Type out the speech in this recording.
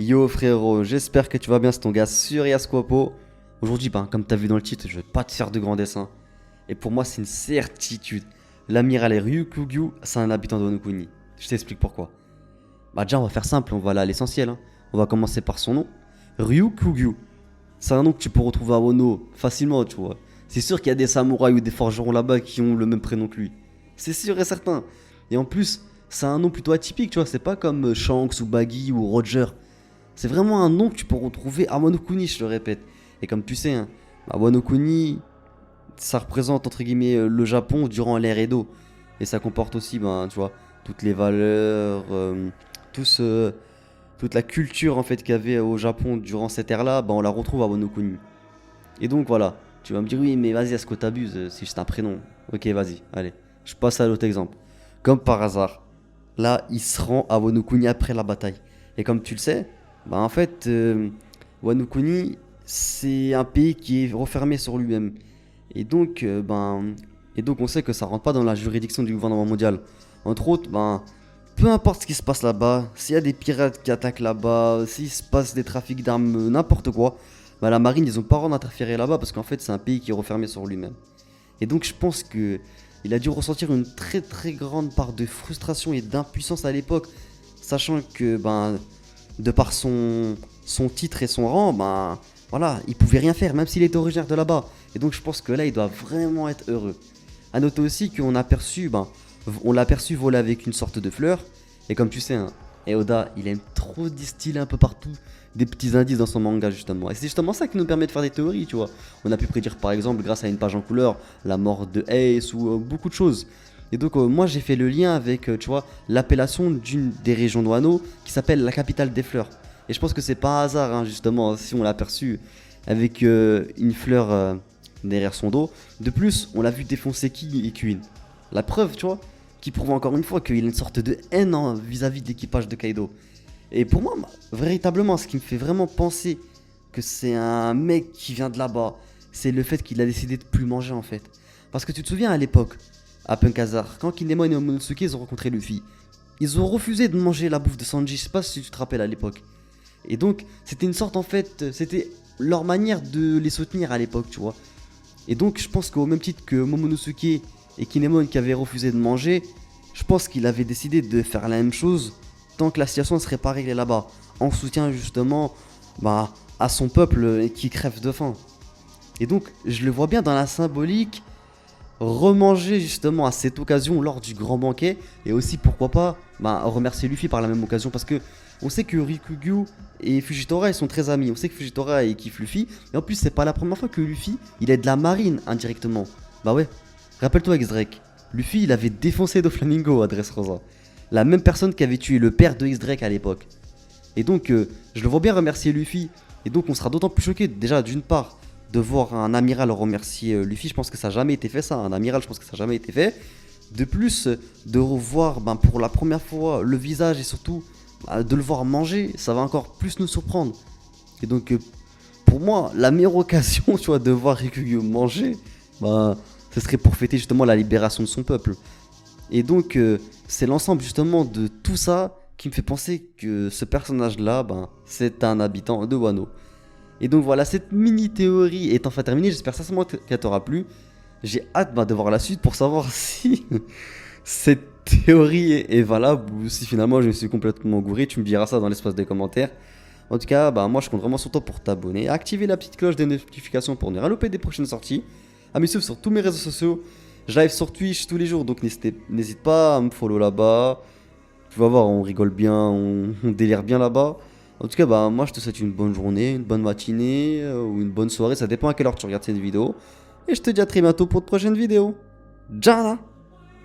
Yo frérot, j'espère que tu vas bien, c'est ton gars sur Yasquapo. Aujourd'hui, ben, comme t'as vu dans le titre, je vais pas te faire de grands dessins. Et pour moi, c'est une certitude. L'amiral Ryukugyu, c'est un habitant de Wano Kuni. Je t'explique pourquoi. Bah déjà, on va faire simple, on va aller à l'essentiel, hein. On va commencer par son nom. Ryukugyu. C'est un nom que tu peux retrouver à Wano facilement, tu vois. C'est sûr qu'il y a des samouraïs ou des forgerons là-bas qui ont le même prénom que lui. C'est sûr et certain. Et en plus, c'est un nom plutôt atypique, tu vois. C'est pas comme Shanks ou Baggy ou Roger. C'est vraiment un nom que tu peux retrouver à Wano Kuni, je le répète. Et comme tu sais, hein, à Wano Kuni, ça représente entre guillemets le Japon durant l'ère Edo. Et ça comporte aussi, ben, tu vois, toutes les valeurs, tout ce- toute la culture en fait qu'il y avait au Japon durant cette ère-là, ben, on la retrouve à Wano Kuni. Et donc voilà, tu vas me dire oui, mais vas-y, est-ce que t'abuses? C'est juste un prénom. Ok, vas-y, allez, je passe à l'autre exemple. Comme par hasard, là, il se rend à Wano Kuni après la bataille. Et comme tu le sais, bah en fait, Wano Kuni, c'est un pays qui est refermé sur lui-même. Et donc, on sait que ça rentre pas dans la juridiction du gouvernement mondial. Entre autres, ben, peu importe ce qui se passe là-bas, s'il y a des pirates qui attaquent là-bas, s'il se passe des trafics d'armes, n'importe quoi, bah, la marine, ils ont pas le droit d'interférer là-bas parce qu'en fait, c'est un pays qui est refermé sur lui-même. Et donc, je pense que il a dû ressentir une très très grande part de frustration et d'impuissance à l'époque, sachant que, ben, de par son titre et son rang, ben, voilà, il pouvait rien faire, même s'il était originaire de là-bas. Et donc, je pense que là, il doit vraiment être heureux. A noter aussi qu'on a perçu, ben, on l'a perçu voler avec une sorte de fleur. Et comme tu sais, hein, Oda, il aime trop distiller un peu partout des petits indices dans son manga, justement. Et c'est justement ça qui nous permet de faire des théories, tu vois. On a pu prédire, par exemple, grâce à une page en couleur, la mort de Ace ou beaucoup de choses. Et donc, moi, j'ai fait le lien avec, tu vois, l'appellation d'une des régions de Wano qui s'appelle la capitale des fleurs. Et je pense que c'est pas un hasard, hein, justement, si on l'a perçu avec une fleur derrière son dos. De plus, on l'a vu défoncer Ki et Queen. La preuve, tu vois, qui prouve encore une fois qu'il a une sorte de haine hein, vis-à-vis de l'équipage de Kaido. Et pour moi, véritablement, ce qui me fait vraiment penser que c'est un mec qui vient de là-bas, c'est le fait qu'il a décidé de plus manger en fait. Parce que tu te souviens à l'époque, à Punk Hazard, quand Kinemon et Momonosuke ils ont rencontré Luffy, ils ont refusé de manger la bouffe de Sanji, je sais pas si tu te rappelles à l'époque. Et donc, c'était une sorte en fait, c'était leur manière de les soutenir à l'époque, tu vois. Et donc, je pense qu'au même titre que Momonosuke et Kinemon qui avaient refusé de manger, je pense qu'il avait décidé de faire la même chose tant que la situation ne serait pas réglée là-bas, en soutien justement bah, à son peuple qui crève de faim. Et donc, je le vois bien dans la symbolique, remanger justement à cette occasion lors du grand banquet, et aussi pourquoi pas bah, remercier Luffy par la même occasion, parce que on sait que Rikugyu et Fujitora ils sont très amis, on sait que Fujitora il kiffe Luffy, et en plus c'est pas la première fois que Luffy il aide la marine indirectement. Bah ouais, rappelle-toi X-Drake, Luffy il avait défoncé Doflamingo à Dressrosa, la même personne qui avait tué le père de X-Drake à l'époque. Et donc je le vois bien remercier Luffy, et donc on sera d'autant plus choqué déjà d'une part de voir un amiral remercier Luffy, je pense que ça n'a jamais été fait ça, un amiral je pense que ça n'a jamais été fait. De plus, de revoir ben, pour la première fois le visage et surtout bah, de le voir manger, ça va encore plus nous surprendre. Et donc pour moi, la meilleure occasion tu vois, de voir Rikugyu manger, bah, ce serait pour fêter justement la libération de son peuple. Et donc c'est l'ensemble justement de tout ça qui me fait penser que ce personnage-là, ben, c'est un habitant de Wano. Et donc voilà, cette mini théorie est enfin terminée, j'espère sincèrement qu'elle t'aura plu. J'ai hâte bah, de voir la suite pour savoir si cette théorie est valable ou si finalement je me suis complètement gouré. Tu me diras ça dans l'espace des commentaires. En tout cas, bah, moi je compte vraiment sur toi pour t'abonner, activer la petite cloche des notifications pour ne rien louper des prochaines sorties, à me suivre sur tous mes réseaux sociaux. Je live sur Twitch tous les jours, donc n'hésite pas à me follow là-bas. Tu vas voir, on rigole bien, on délire bien là-bas. En tout cas, bah, moi je te souhaite une bonne journée, une bonne matinée ou une bonne soirée, ça dépend à quelle heure tu regardes cette vidéo. Et je te dis à très bientôt pour de prochaines vidéos. Ciao.